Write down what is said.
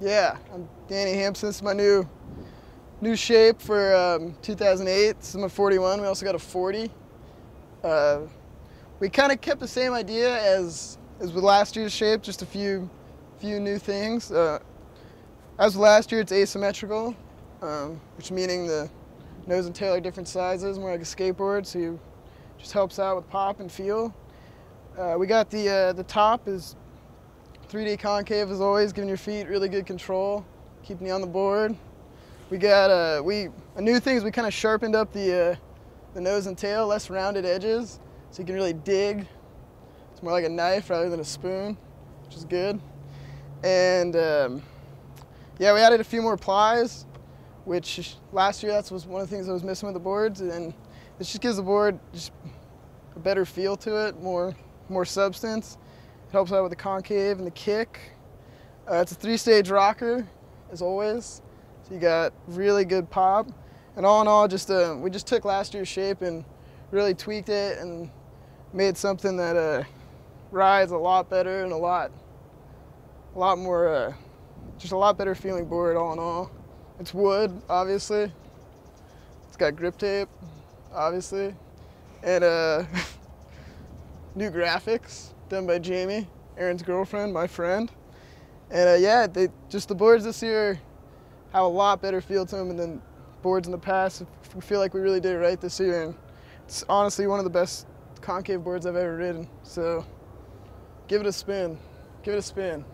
Yeah, I'm Danny Hampson. This is my new shape for 2008. This is my 41. We also got a 40. We kind of kept the same idea as with last year's shape, just a few new things. As with last year, it's asymmetrical, which meaning the nose and tail are different sizes, more like a skateboard, so you just helps out with pop and feel. We got the top is 3D concave as always, giving your feet really good control, keeping you on the board. We got a new thing is we kind of sharpened up the nose and tail, less rounded edges, so you can really dig. It's more like a knife rather than a spoon, which is good. And yeah, we added a few more plies, which last year that was one of the things that was missing with the boards, and this just gives the board just a better feel to it, more substance. It helps out with the concave and the kick. It's a 3-stage rocker, as always. So you got really good pop. And all in all, we just took last year's shape and really tweaked it and made something that rides a lot better and a lot more, just a lot better feeling board all in all. It's wood, obviously. It's got grip tape, obviously. And new graphics done by Jamie, Aaron's girlfriend, my friend. And yeah, the boards this year have a lot better feel to them than boards in the past. We feel like we really did it right this year, and it's honestly one of the best concave boards I've ever ridden. So give it a spin. Give it a spin.